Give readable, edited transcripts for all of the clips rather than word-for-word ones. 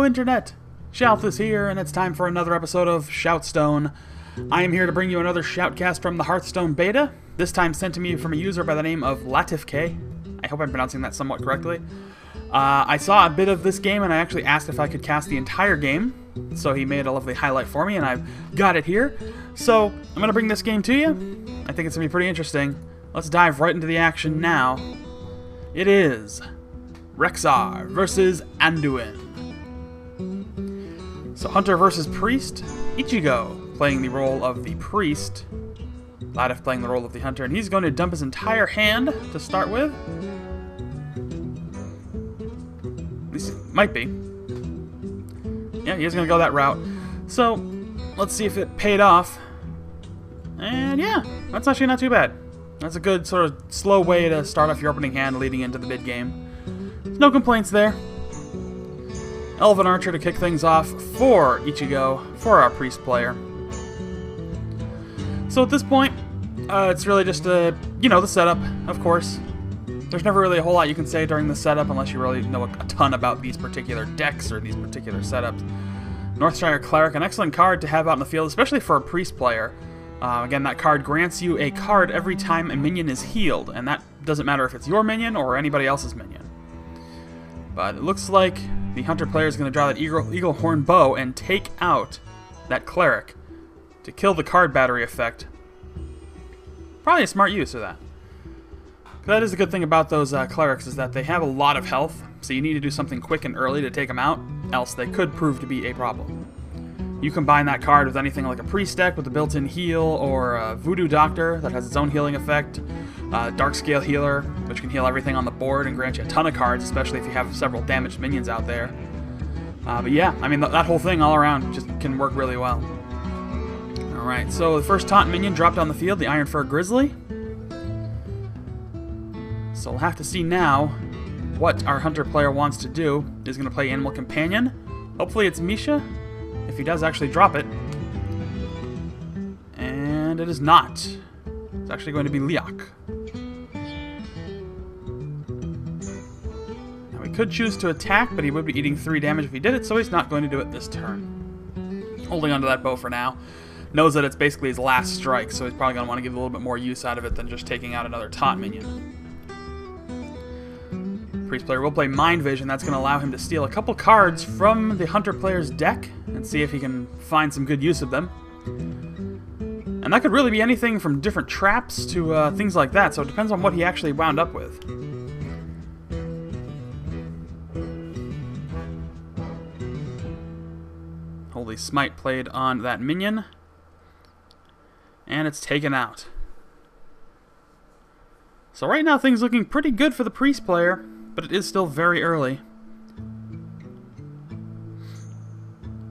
Hello Internet! Shalthis here, and it's time for another episode of ShoutStone. I am here to bring you another Shoutcast from the Hearthstone beta, this time sent to me from a user by the name of Latifk. I hope I'm pronouncing that somewhat correctly. I saw a bit of this game, and I actually asked if I could cast the entire game, so he made a lovely highlight for me, and I've got it here. So, I'm going to bring this game to you. I think it's going to be pretty interesting. Let's dive right into the action now. It is Rexxar versus Anduin. So Hunter versus Priest, Ichigo playing the role of the Priest, Latifk playing the role of the Hunter, and he's going to dump his entire hand to start with. At least it might be. Yeah, he is going to go that route. So, let's see if it paid off. And yeah, that's actually not too bad. That's a good sort of slow way to start off your opening hand leading into the mid-game. No complaints there. Elven Archer to kick things off for Ichigo, for our Priest player. So at this point, it's really just the setup, of course. There's never really a whole lot you can say during the setup unless you really know a ton about these particular decks or these particular setups. Northshire Cleric, an excellent card to have out in the field, especially for a Priest player. Again, that card grants you a card every time a minion is healed, and that doesn't matter if it's your minion or anybody else's minion. But it looks like the Hunter player is going to draw that Eagle Horn Bow and take out that Cleric to kill the card battery effect. Probably a smart use of that. That is the good thing about those Clerics, is that they have a lot of health, so you need to do something quick and early to take them out, else they could prove to be a problem. You combine that card with anything like a Priest deck with a built-in heal, or a Voodoo Doctor that has its own healing effect, Darkscale Healer, which can heal everything on the board and grant you a ton of cards, especially if you have several damaged minions out there. But yeah, I mean, that whole thing all around just can work really well. Alright, so the first taunt minion dropped on the field, the Iron Fur Grizzly. So we'll have to see now what our Hunter player wants to do. He's going to play Animal Companion. Hopefully it's Misha, if he does actually drop it. And it is not. It's actually going to be Liak. Now he could choose to attack, but he would be eating 3 damage if he did it, so he's not going to do it this turn. Holding onto that bow for now. Knows that it's basically his last strike, so he's probably going to want to get a little bit more use out of it than just taking out another taunt minion. Priest player will play Mind Vision. That's going to allow him to steal a couple cards from the Hunter player's deck and see if he can find some good use of them. And that could really be anything from different traps to things like that, so it depends on what he actually wound up with. Holy Smite played on that minion. And it's taken out. So right now things looking pretty good for the Priest player, but it is still very early.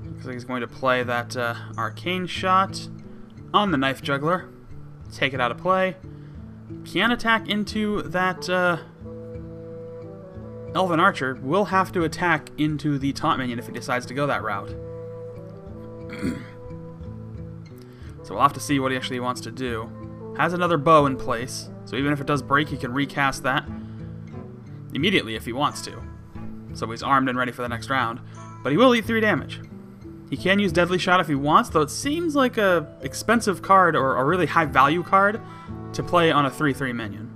Looks like he's going to play that Arcane Shot on the Knife Juggler. Take it out of play. Can attack into that Elven Archer. Will have to attack into the taunt minion if he decides to go that route. So we'll have to see what he actually wants to do. Has another bow in place, so even if it does break, he can recast that immediately if he wants to. So he's armed and ready for the next round. But he will eat 3 damage. He can use Deadly Shot if he wants, though it seems like a expensive card or a really high value card to play on a 3/3 minion.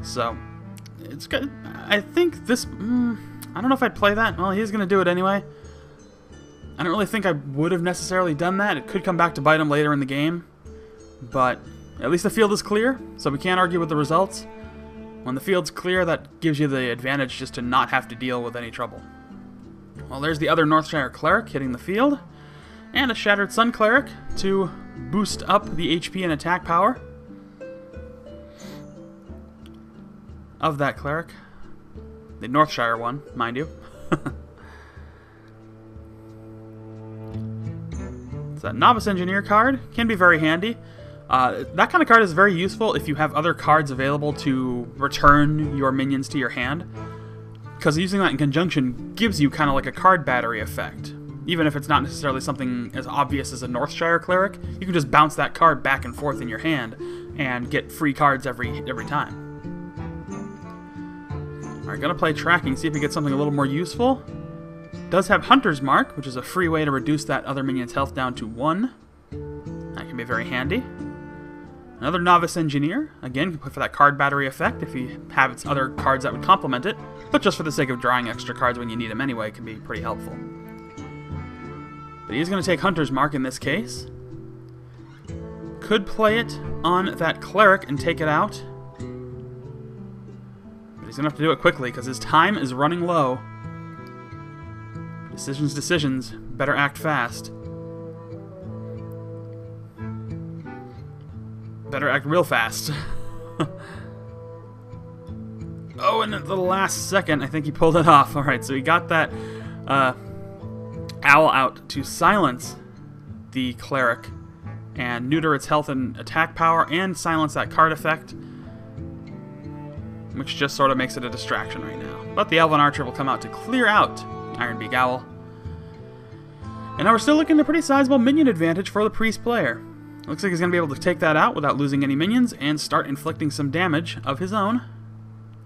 So it's good. I think this... I don't know if I'd play that. Well, he's going to do it anyway. I don't really think I would have necessarily done that. It could come back to bite him later in the game. But at least the field is clear, so we can't argue with the results. When the field's clear, that gives you the advantage just to not have to deal with any trouble. Well, there's the other Northshire Cleric hitting the field. And a Shattered Sun Cleric to boost up the HP and attack power of that Cleric. The Northshire one, mind you. So that Novice Engineer card can be very handy. That kind of card is very useful if you have other cards available to return your minions to your hand, because using that in conjunction gives you kind of like a card battery effect. Even if it's not necessarily something as obvious as a Northshire Cleric, you can just bounce that card back and forth in your hand and get free cards every time. Alright, gonna play Tracking, see if he gets something a little more useful. Does have Hunter's Mark, which is a free way to reduce that other minion's health down to 1. That can be very handy. Another Novice Engineer. Again, can put for that card battery effect if you have its other cards that would complement it. But just for the sake of drawing extra cards when you need them anyway, can be pretty helpful. But he's going to take Hunter's Mark in this case. Could play it on that Cleric and take it out. But he's going to have to do it quickly because his time is running low. Decisions, decisions. Better act fast. Better act real fast. Oh, and at the last second, I think he pulled it off. Alright, so he got that Owl out to silence the Cleric and neuter its health and attack power and silence that card effect, which just sort of makes it a distraction right now. But the Elven Archer will come out to clear out Ironbeak Owl. And now we're still looking at a pretty sizable minion advantage for the Priest player. Looks like he's going to be able to take that out without losing any minions and start inflicting some damage of his own.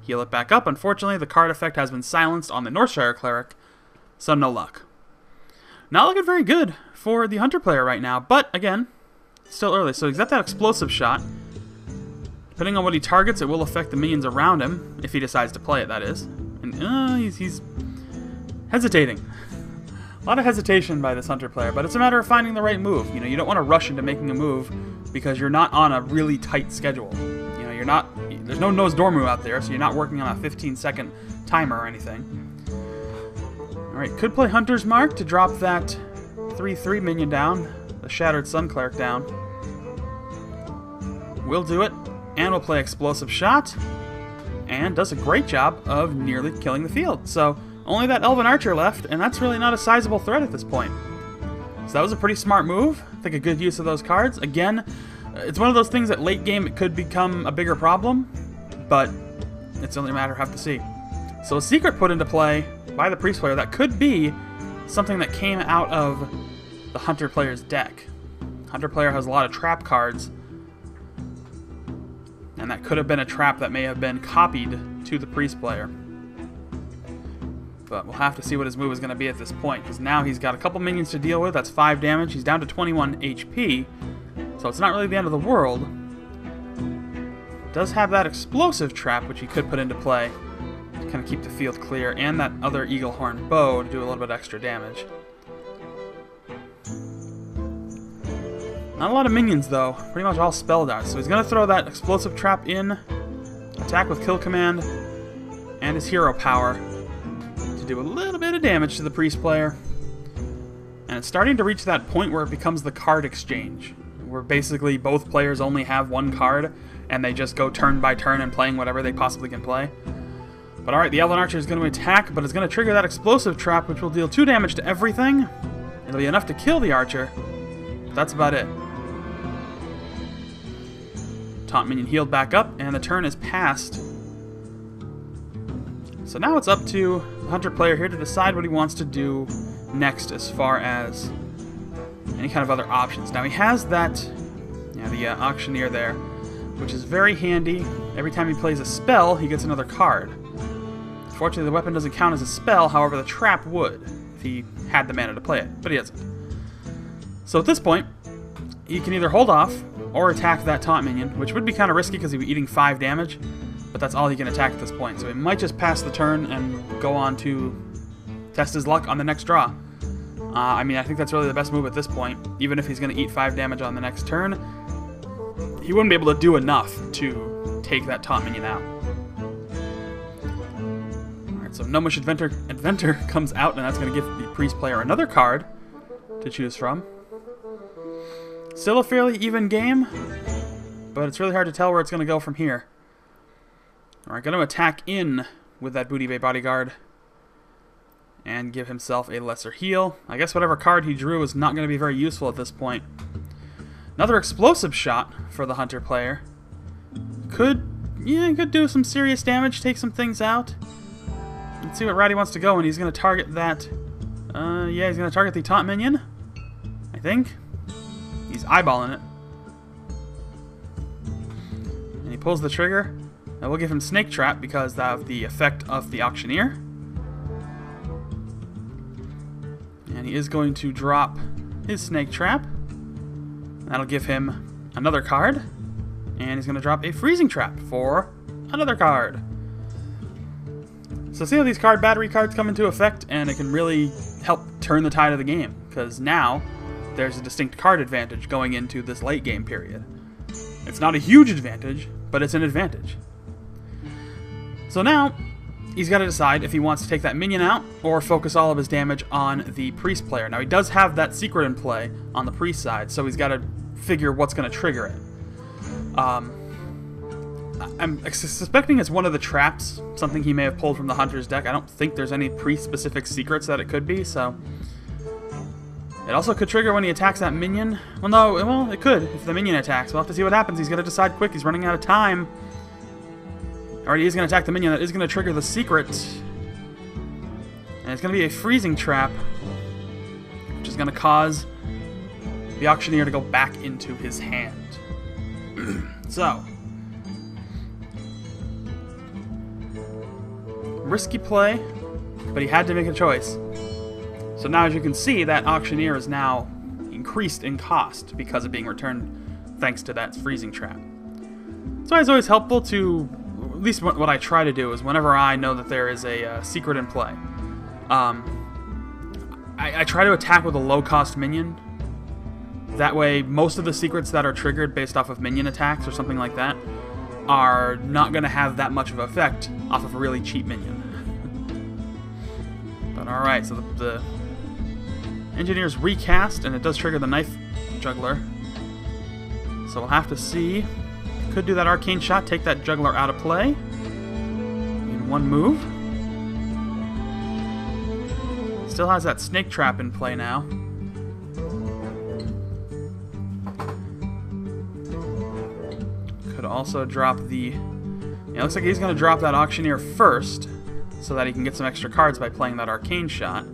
Heal it back up. Unfortunately, the card effect has been silenced on the Northshire Cleric, so no luck. Not looking very good for the Hunter player right now, but again, still early. So he's got that explosive shot. Depending on what he targets, it will affect the minions around him, if he decides to play it, that is. And he's hesitating. A lot of hesitation by this Hunter player, but it's a matter of finding the right move. You know, you don't want to rush into making a move because you're not on a really tight schedule. You know, you're not. There's no Nose Dormu out there, so you're not working on a 15-second timer or anything. All right, could play Hunter's Mark to drop that 3/3 minion down, the Shattered Sun Cleric down. We'll do it, and we'll play Explosive Shot, and does a great job of nearly killing the field. So only that Elven Archer left, and that's really not a sizable threat at this point. So that was a pretty smart move. I think a good use of those cards. Again, it's one of those things that late game it could become a bigger problem, but it's only a matter of have to see. So a secret put into play by the Priest player that could be something that came out of the Hunter player's deck. Hunter player has a lot of trap cards, and that could have been a trap that may have been copied to the Priest player. But we'll have to see what his move is going to be at this point, because now he's got a couple minions to deal with. That's 5 damage. He's down to 21 HP, so it's not really the end of the world. Does have that explosive trap, which he could put into play to kind of keep the field clear, and that other Eagle Horn bow to do a little bit extra damage. Not a lot of minions, though. Pretty much all spell darts. So he's going to throw that explosive trap in, attack with Kill Command, and his hero power to do a little bit of damage to the Priest player. And it's starting to reach that point where it becomes the card exchange, where basically both players only have one card, and they just go turn by turn and playing whatever they possibly can play. But alright, the Elven Archer is going to attack, but it's going to trigger that explosive trap, which will deal 2 damage to everything. It'll be enough to kill the Archer, but that's about it. Taunt minion healed back up, and the turn is passed. So now it's up to the Hunter player here to decide what he wants to do next as far as any kind of other options. Now he has that, the Auctioneer there, which is very handy. Every time he plays a spell, he gets another card. Fortunately, the weapon doesn't count as a spell, however the trap would, if he had the mana to play it, but he doesn't. So at this point, he can either hold off or attack that taunt minion, which would be kind of risky because he'd be eating 5 damage, but that's all he can attack at this point. So he might just pass the turn and go on to test his luck on the next draw. I mean, I think that's really the best move at this point. Even if he's going to eat 5 damage on the next turn, he wouldn't be able to do enough to take that taunt minion out. Alright, so Gnomish Inventor comes out, and that's going to give the Priest player another card to choose from. Still a fairly even game, but it's really hard to tell where it's going to go from here. Alright, going to attack in with that Booty Bay Bodyguard and give himself a lesser heal. I guess whatever card he drew is not going to be very useful at this point. Another explosive shot for the Hunter player. Could do some serious damage, take some things out. Let's see what route he wants to go, and he's going to target that. He's going to target the taunt minion, I think. He's eyeballing it. And he pulls the trigger. Now we'll give him Snake Trap because of the effect of the Auctioneer. And he is going to drop his Snake Trap. That'll give him another card. And he's going to drop a Freezing Trap for another card. So see how these card battery cards come into effect, and it can really help turn the tide of the game, because now there's a distinct card advantage going into this late game period. It's not a huge advantage, but it's an advantage. So now he's got to decide if he wants to take that minion out or focus all of his damage on the priest player. Now he does have that secret in play on the priest side, so he's got to figure what's going to trigger it. I'm suspecting it's one of the traps, something he may have pulled from the Hunter's deck. I don't think there's any priest-specific secrets that it could be, so... It also could trigger when he attacks that minion. Well, no, well, it could if the minion attacks. We'll have to see what happens. He's going to decide quick. He's running out of time. Or he is going to attack the minion. That is going to trigger the secret. And it's going to be a freezing trap, which is going to cause the Auctioneer to go back into his hand. So, risky play, but he had to make a choice. So now, as you can see, that Auctioneer is now increased in cost because of being returned thanks to that freezing trap. So it's always helpful to, at least what I try to do is whenever I know that there is a secret in play, I try to attack with a low-cost minion. That way, most of the secrets that are triggered based off of minion attacks or something like that are not going to have that much of an effect off of a really cheap minion. But alright, so the Engineer's recast, and it does trigger the Knife Juggler. So we'll have to see. Could do that Arcane Shot, take that Juggler out of play in one move. Still has that Snake Trap in play now. Could also drop the... Yeah, it looks like he's going to drop that Auctioneer first, so that he can get some extra cards by playing that Arcane Shot.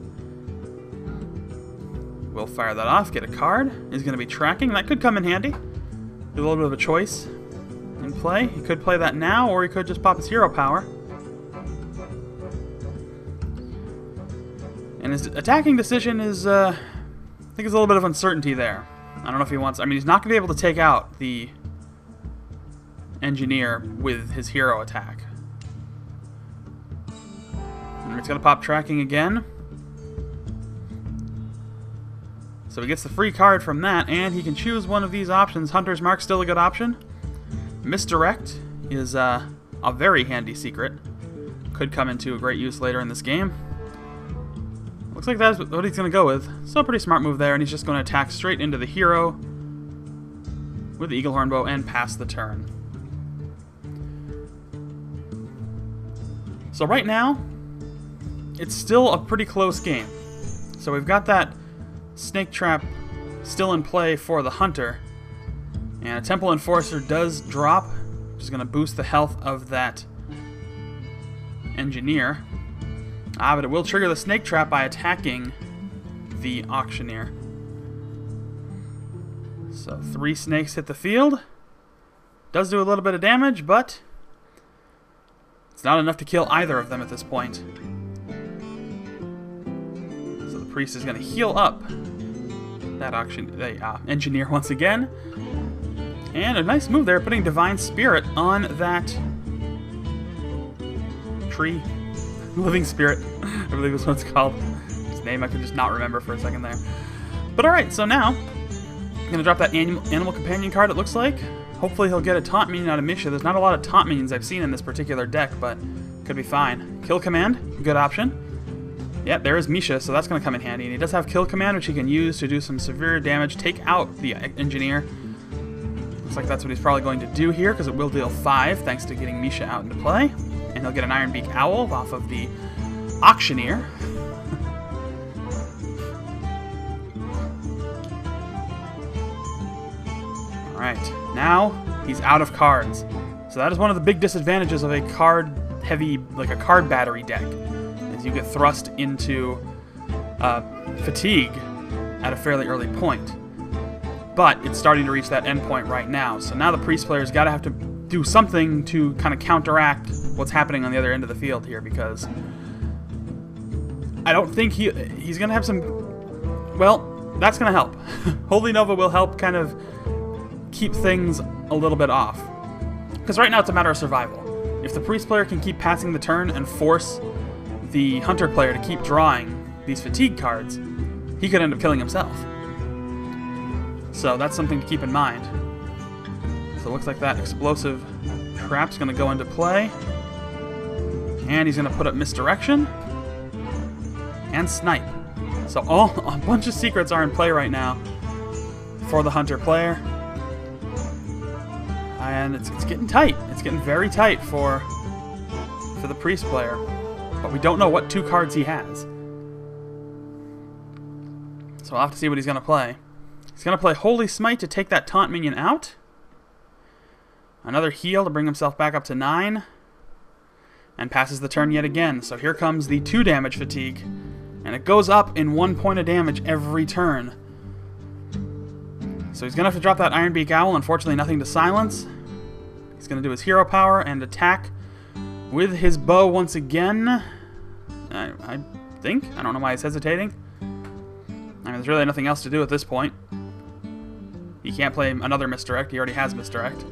We'll fire that off, get a card. He's going to be tracking. That could come in handy. A little bit of a choice in play. He could play that now, or he could just pop his hero power. And his attacking decision is, I think there's a little bit of uncertainty there. I don't know if he wants... I mean, he's not going to be able to take out the Engineer with his hero attack. And he's going to pop tracking again. So he gets the free card from that, and he can choose one of these options. Hunter's Mark, still a good option. Misdirect is a very handy secret. Could come into a great use later in this game. Looks like that's what he's going to go with. Still a pretty smart move there, and he's just going to attack straight into the hero with the Eagle Horn Bow and pass the turn. So right now, it's still a pretty close game. So we've got that Snake Trap still in play for the Hunter. And a Temple Enforcer does drop, which is going to boost the health of that Engineer. But it will trigger the Snake Trap by attacking the Auctioneer. So 3 snakes hit the field. Does do a little bit of damage, but it's not enough to kill either of them at this point. So the Priest is going to heal up that Engineer once again. And a nice move there, putting Divine Spirit on that tree. Living Spirit, I believe is what it's called. His name I could just not remember for a second there. But alright, so now, I'm going to drop that Animal Companion card, it looks like. Hopefully he'll get a taunt minion out of Misha. There's not a lot of taunt minions I've seen in this particular deck, but could be fine. Kill Command, good option. Yep, there is Misha, so that's going to come in handy. And he does have Kill Command, which he can use to do some severe damage, take out the Engineer. Looks like that's what he's probably going to do here, because it will deal 5, thanks to getting Misha out into play. And he'll get an Iron Beak Owl off of the Auctioneer. Alright, now he's out of cards. So that is one of the big disadvantages of a card-heavy, like a card battery deck, is you get thrust into fatigue at a fairly early point. But it's starting to reach that end point right now. So now the Priest player's got to have to do something to kind of counteract what's happening on the other end of the field here, because I don't think he's going to have some... Well, that's going to help. Holy Nova will help kind of keep things a little bit off. Because right now it's a matter of survival. If the Priest player can keep passing the turn and force the Hunter player to keep drawing these fatigue cards, he could end up killing himself. So that's something to keep in mind. So it looks like that explosive trap's going to go into play. And he's going to put up Misdirection and Snipe. So a bunch of secrets are in play right now for the Hunter player. And it's getting tight. It's getting very tight for the Priest player. But we don't know what 2 cards he has. So I'll have to see what he's going to play. He's going to play Holy Smite to take that taunt minion out. Another heal to bring himself back up to 9. And passes the turn yet again. So here comes the 2 damage fatigue. And it goes up in 1 point of damage every turn. So he's going to have to drop that Iron Beak Owl. Unfortunately, nothing to silence. He's going to do his hero power and attack with his bow once again. I think. I don't know why he's hesitating. I mean, there's really nothing else to do at this point. He can't play another Misdirect. He already has Misdirect.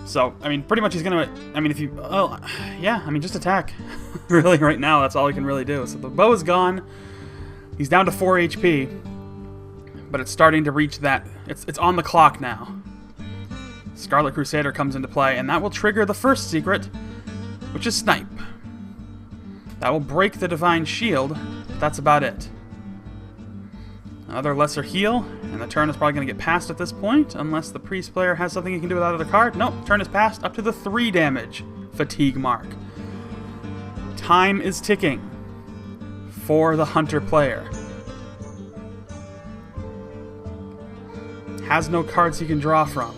So, I mean, pretty much he's going to... I mean, if you... Oh, yeah, I mean, just attack. Really, right now, that's all he can really do. So the bow is gone. He's down to 4 HP. But it's starting to reach that... It's on the clock now. Scarlet Crusader comes into play, and that will trigger the first secret, which is Snipe. That will break the Divine Shield, but that's about it. Another lesser heal, and the turn is probably going to get passed at this point, unless the Priest player has something he can do with that other card. Nope, turn is passed up to the 3 damage fatigue mark. Time is ticking for the Hunter player. Has no cards he can draw from.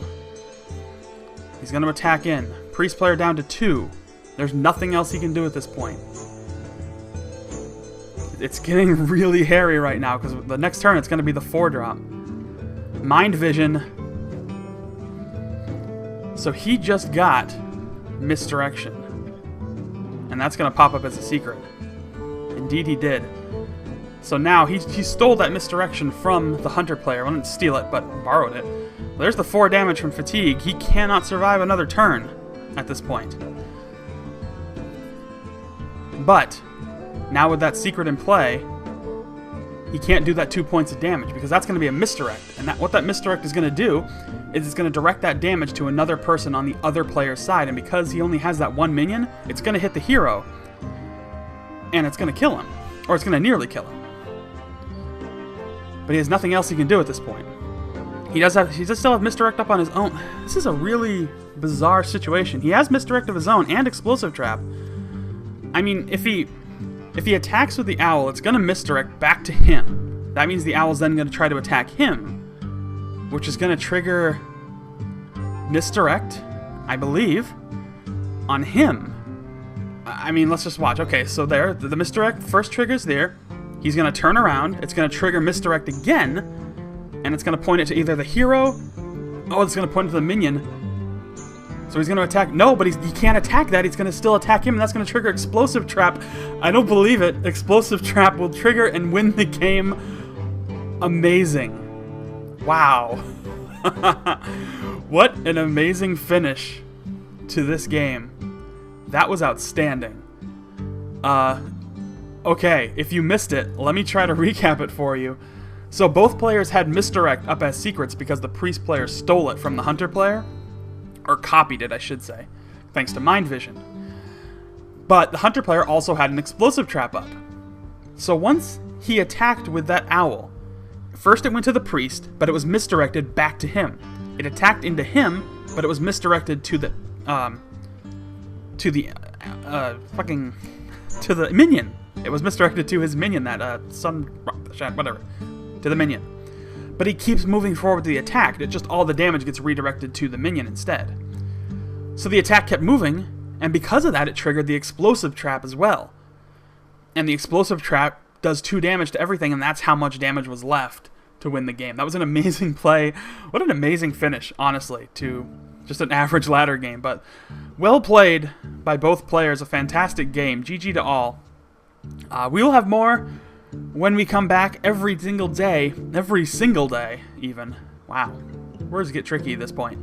He's going to attack in. Priest player down to 2. There's nothing else he can do at this point. It's getting really hairy right now, because the next turn it's going to be the 4-drop. Mind Vision. So he just got Misdirection. And that's going to pop up as a secret. Indeed he did. So now he stole that Misdirection from the Hunter player. Well, didn't steal it, but borrowed it. There's the 4 damage from fatigue. He cannot survive another turn at this point. But now with that secret in play, he can't do that 2 points of damage, because that's going to be a Misdirect. And what that Misdirect is going to do is it's going to direct that damage to another person on the other player's side. And because he only has that 1 minion, it's going to hit the hero. And it's going to kill him. Or it's going to nearly kill him. But he has nothing else he can do at this point. He does still have Misdirect up on his own. This is a really bizarre situation. He has Misdirect of his own and Explosive Trap. I mean, if he attacks with the owl, it's going to Misdirect back to him. That means the owl's then going to try to attack him, which is going to trigger Misdirect, I believe, on him. I mean, let's just watch. Okay, so there, the Misdirect first trigger's there. He's going to turn around. It's going to trigger Misdirect again. And it's going to point it to either the hero... Oh, it's going to point it to the minion. So he's going to attack... No, but he can't attack that. He's going to still attack him, and that's going to trigger Explosive Trap. I don't believe it. Explosive Trap will trigger and win the game. Amazing. Wow. What an amazing finish to this game. That was outstanding. Okay, if you missed it, let me try to recap it for you. So both players had Misdirect up as secrets because the Priest player stole it from the Hunter player. Or copied it, I should say, thanks to Mind Vision. But the Hunter player also had an Explosive Trap up. So once he attacked with that owl, first it went to the Priest, but it was misdirected back to him. It attacked into him, but it was misdirected to the minion. It was misdirected to his minion, that whatever. To the minion. But he keeps moving forward to the attack. It just all the damage gets redirected to the minion instead. So the attack kept moving, and because of that it triggered the Explosive Trap as well. And the Explosive Trap does 2 damage to everything, and that's how much damage was left to win the game. That was an amazing play. What an amazing finish, honestly, to just an average ladder game, but well played by both players. A fantastic game. GG to all. We will have more when we come back every single day even. Wow, words get tricky at this point.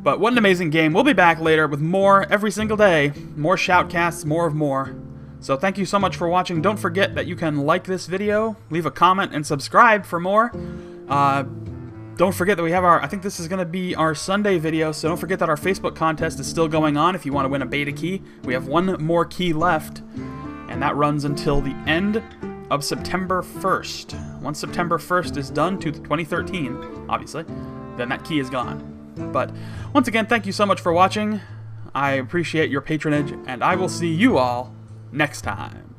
But what an amazing game. We'll be back later with more every single day, more shoutcasts, more of more. So thank you so much for watching. Don't forget that you can like this video, leave a comment, and subscribe for more. Don't forget that we have I think this is going to be our Sunday video, so don't forget that our Facebook contest is still going on if you want to win a beta key. We have one more key left, and that runs until the end of September 1st. Once September 1st is done, to 2013, obviously, then that key is gone. But once again, thank you so much for watching. I appreciate your patronage, and I will see you all next time.